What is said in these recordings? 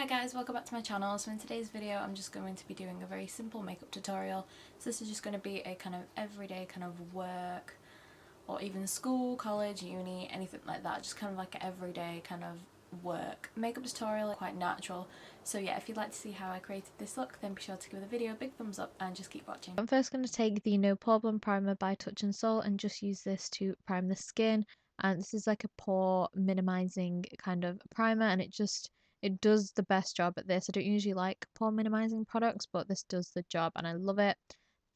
Hi guys, welcome back to my channel. So in today's video I'm just going to be doing a very simple makeup tutorial. So this is just going to be a kind of everyday kind of work or even school, college, uni, anything like that. Just kind of like an everyday kind of work makeup tutorial, quite natural. So yeah, if you'd like to see how I created this look, then be sure to give the video a big thumbs up and just keep watching. I'm first going to take the No Problem Primer by Touch and Soul and just use this to prime the skin. And this is like a pore minimizing kind of primer, and it does the best job at this. I don't usually like pore minimizing products, but this does the job and I love it.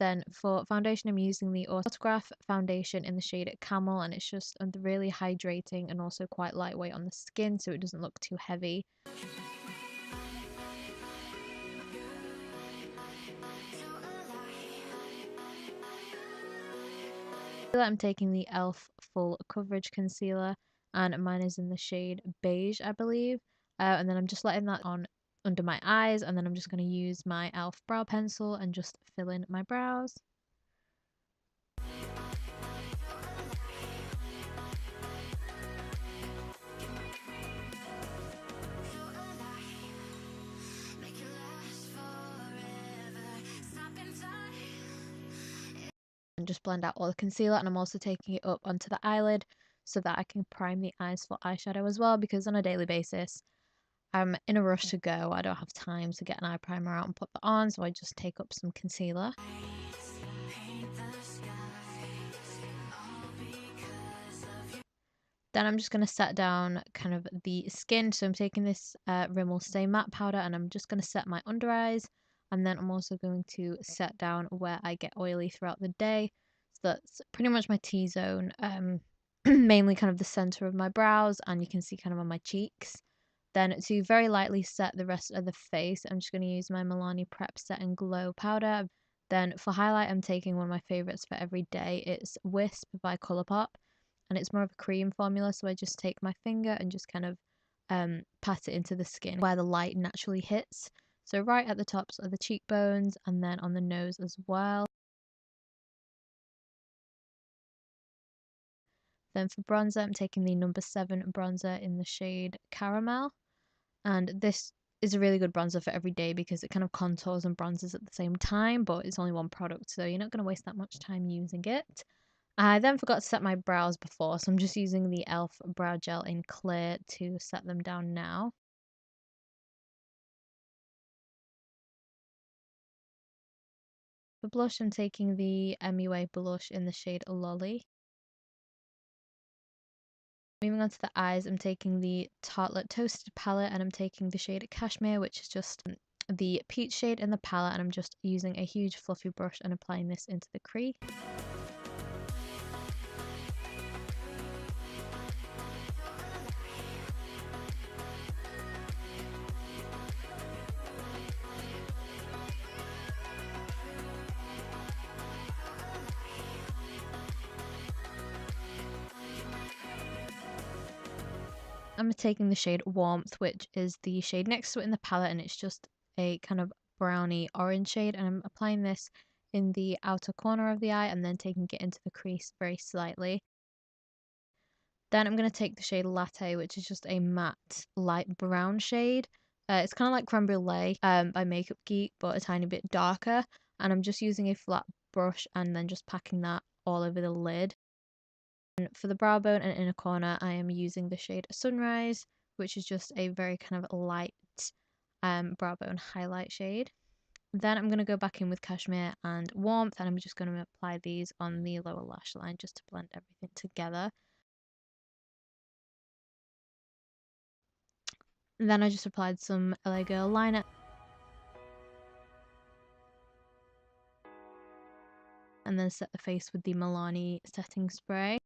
Then for foundation, I'm using the Autograph foundation in the shade Camel, and it's just really hydrating and also quite lightweight on the skin, so it doesn't look too heavy. I'm taking the e.l.f. Full Coverage Concealer, and mine is in the shade Beige, I believe. And then I'm just letting that on under my eyes, and then I'm just going to use my e.l.f. brow pencil and just fill in my brows. And just blend out all the concealer, and I'm also taking it up onto the eyelid so that I can prime the eyes for eyeshadow as well, because on a daily basis I'm in a rush to go. I don't have time to get an eye primer out and put that on, so I just take up some concealer. Then I'm just going to set down kind of the skin. So I'm taking this Rimmel Stay Matte Powder, and I'm just going to set my under eyes. And then I'm also going to set down where I get oily throughout the day. So that's pretty much my T-zone, mainly kind of the center of my brows, and you can see kind of on my cheeks. Then to very lightly set the rest of the face, I'm just going to use my Milani Prep Set and Glow powder. Then for highlight, I'm taking one of my favorites for every day. It's Wisp by Colourpop, and it's more of a cream formula, so I just take my finger and just kind of pat it into the skin where the light naturally hits. So right at the tops of the cheekbones and then on the nose as well. Then for bronzer, I'm taking the number 7 bronzer in the shade Caramel. And this is a really good bronzer for every day because it kind of contours and bronzes at the same time, but it's only one product, so you're not going to waste that much time using it. I then forgot to set my brows before, so I'm just using the e.l.f. brow gel in clear to set them down now. For blush, I'm taking the MUA blush in the shade Lolly. Moving on to the eyes, I'm taking the Tartelette Toasted palette, and I'm taking the shade Cashmere, which is just the peach shade in the palette, and I'm just using a huge fluffy brush and applying this into the crease. I'm taking the shade Warmth, which is the shade next to it in the palette, and it's just a kind of browny orange shade, and I'm applying this in the outer corner of the eye and then taking it into the crease very slightly. Then I'm going to take the shade Latte, which is just a matte light brown shade. It's kind of like Creme Brulee by Makeup Geek, but a tiny bit darker, and I'm just using a flat brush and then just packing that all over the lid. For the brow bone and inner corner, I am using the shade Sunrise, which is just a very kind of light brow bone highlight shade. Then I'm going to go back in with Cashmere and Warmth, and I'm just going to apply these on the lower lash line just to blend everything together. And then I just applied some LA Girl liner. And then set the face with the Milani setting spray.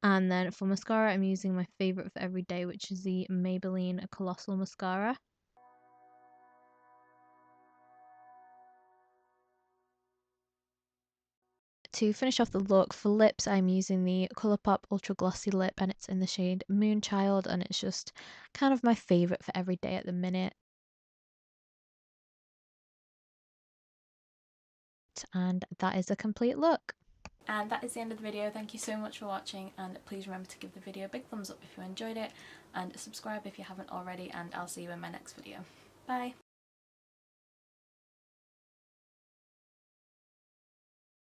And then for mascara, I'm using my favourite for every day, which is the Maybelline Colossal Mascara. To finish off the look, for lips, I'm using the Colourpop Ultra Glossy Lip, and it's in the shade Moonchild, and it's just kind of my favourite for every day at the minute. And that is a complete look. And that is the end of the video. Thank you so much for watching, and please remember to give the video a big thumbs up if you enjoyed it, and subscribe if you haven't already, and I'll see you in my next video. Bye!